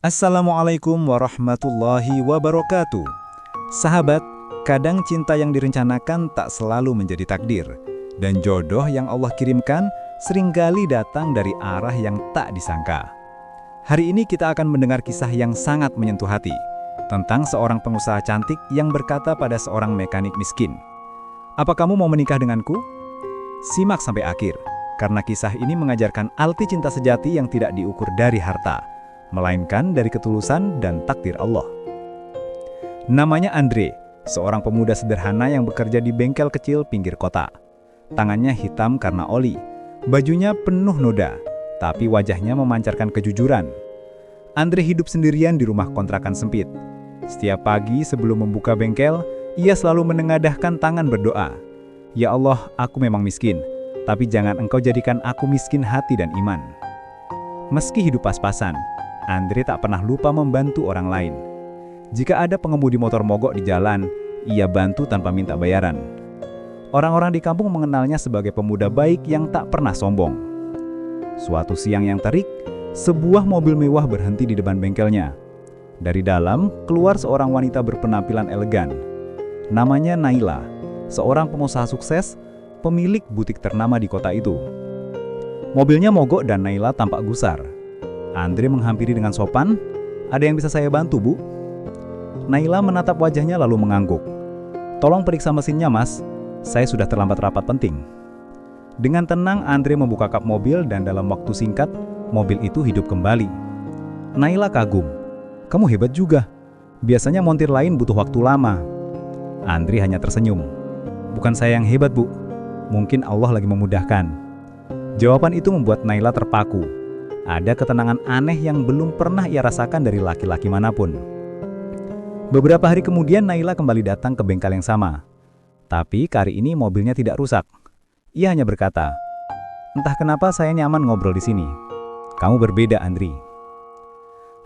Assalamualaikum warahmatullahi wabarakatuh. Sahabat, kadang cinta yang direncanakan tak selalu menjadi takdir. Dan jodoh yang Allah kirimkan seringkali datang dari arah yang tak disangka. Hari ini kita akan mendengar kisah yang sangat menyentuh hati. Tentang seorang pengusaha cantik yang berkata pada seorang mekanik miskin, "Apa kamu mau menikah denganku?" Simak sampai akhir, karena kisah ini mengajarkan arti cinta sejati yang tidak diukur dari harta, melainkan dari ketulusan dan takdir Allah. Namanya Andre, seorang pemuda sederhana yang bekerja di bengkel kecil pinggir kota. Tangannya hitam karena oli, bajunya penuh noda, tapi wajahnya memancarkan kejujuran. Andre hidup sendirian di rumah kontrakan sempit. Setiap pagi sebelum membuka bengkel, ia selalu menengadahkan tangan berdoa. "Ya Allah, aku memang miskin, tapi jangan Engkau jadikan aku miskin hati dan iman." Meski hidup pas-pasan, Andre tak pernah lupa membantu orang lain. Jika ada pengemudi motor mogok di jalan, ia bantu tanpa minta bayaran. Orang-orang di kampung mengenalnya sebagai pemuda baik yang tak pernah sombong. Suatu siang yang terik, sebuah mobil mewah berhenti di depan bengkelnya. Dari dalam, keluar seorang wanita berpenampilan elegan. Namanya Naila, seorang pengusaha sukses, pemilik butik ternama di kota itu. Mobilnya mogok dan Naila tampak gusar. Andre menghampiri dengan sopan, "Ada yang bisa saya bantu, Bu?" Naila menatap wajahnya lalu mengangguk. "Tolong periksa mesinnya, Mas. Saya sudah terlambat rapat penting." Dengan tenang, Andre membuka kap mobil dan dalam waktu singkat, mobil itu hidup kembali. Naila kagum. "Kamu hebat juga. Biasanya montir lain butuh waktu lama." Andre hanya tersenyum. "Bukan saya yang hebat, Bu. Mungkin Allah lagi memudahkan." Jawaban itu membuat Naila terpaku. Ada ketenangan aneh yang belum pernah ia rasakan dari laki-laki manapun. Beberapa hari kemudian Naila kembali datang ke bengkel yang sama. Tapi kali ini mobilnya tidak rusak. Ia hanya berkata, "Entah kenapa saya nyaman ngobrol di sini. Kamu berbeda, Andri."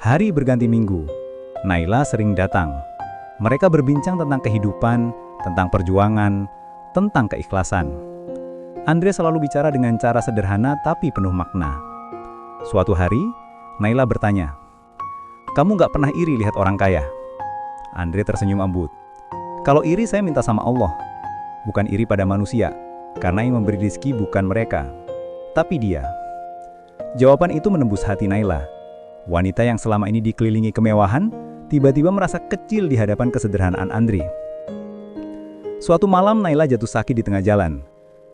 Hari berganti minggu. Naila sering datang. Mereka berbincang tentang kehidupan, tentang perjuangan, tentang keikhlasan. Andre selalu bicara dengan cara sederhana tapi penuh makna. Suatu hari, Naila bertanya, "Kamu gak pernah iri lihat orang kaya?" Andre tersenyum embut. "Kalau iri saya minta sama Allah. Bukan iri pada manusia, karena yang memberi rezeki bukan mereka, tapi Dia." Jawaban itu menembus hati Naila. Wanita yang selama ini dikelilingi kemewahan, tiba-tiba merasa kecil di hadapan kesederhanaan Andre. Suatu malam Naila jatuh sakit di tengah jalan.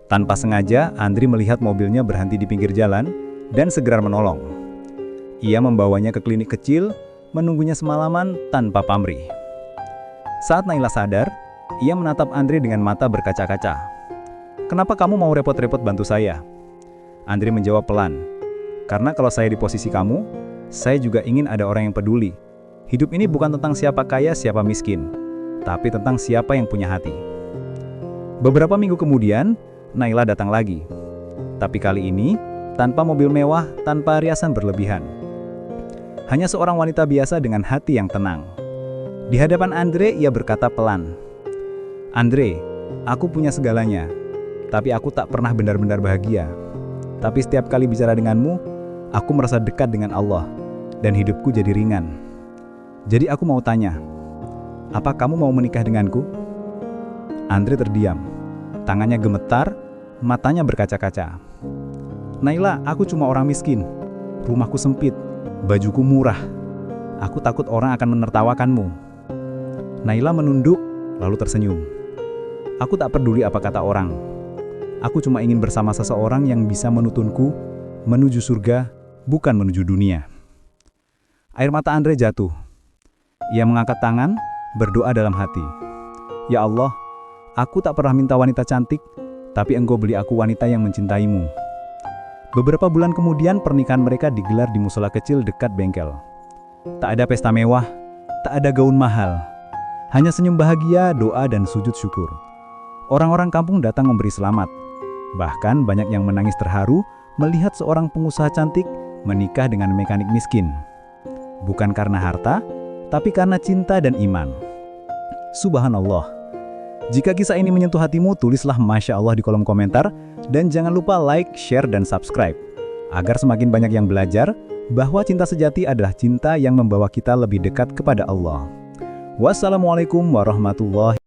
Tanpa sengaja, Andre melihat mobilnya berhenti di pinggir jalan dan segera menolong. Ia membawanya ke klinik kecil, menunggunya semalaman tanpa pamrih. Saat Naila sadar, ia menatap Andre dengan mata berkaca-kaca. "Kenapa kamu mau repot-repot bantu saya?" Andre menjawab pelan, "Karena kalau saya di posisi kamu, saya juga ingin ada orang yang peduli. Hidup ini bukan tentang siapa kaya, siapa miskin, tapi tentang siapa yang punya hati." Beberapa minggu kemudian, Naila datang lagi. Tapi kali ini, tanpa mobil mewah, tanpa riasan berlebihan. Hanya seorang wanita biasa dengan hati yang tenang. Di hadapan Andre, ia berkata pelan, "Andre, aku punya segalanya, tapi aku tak pernah benar-benar bahagia. Tapi setiap kali bicara denganmu, aku merasa dekat dengan Allah, dan hidupku jadi ringan. Jadi aku mau tanya, apa kamu mau menikah denganku?" Andre terdiam. Tangannya gemetar, matanya berkaca-kaca. "Naila, aku cuma orang miskin. Rumahku sempit, bajuku murah. Aku takut orang akan menertawakanmu." Naila menunduk, lalu tersenyum. "Aku tak peduli apa kata orang. Aku cuma ingin bersama seseorang yang bisa menuntunku menuju surga, bukan menuju dunia." Air mata Andre jatuh. Ia mengangkat tangan, berdoa dalam hati. "Ya Allah, aku tak pernah minta wanita cantik, tapi Engkau beli aku wanita yang mencintaimu." Beberapa bulan kemudian pernikahan mereka digelar di musola kecil dekat bengkel. Tak ada pesta mewah, tak ada gaun mahal. Hanya senyum bahagia, doa dan sujud syukur. Orang-orang kampung datang memberi selamat. Bahkan banyak yang menangis terharu melihat seorang pengusaha cantik menikah dengan mekanik miskin. Bukan karena harta, tapi karena cinta dan iman. Subhanallah. Jika kisah ini menyentuh hatimu, tulislah Masya Allah di kolom komentar. Dan jangan lupa like, share, dan subscribe. Agar semakin banyak yang belajar, bahwa cinta sejati adalah cinta yang membawa kita lebih dekat kepada Allah. Wassalamualaikum warahmatullahi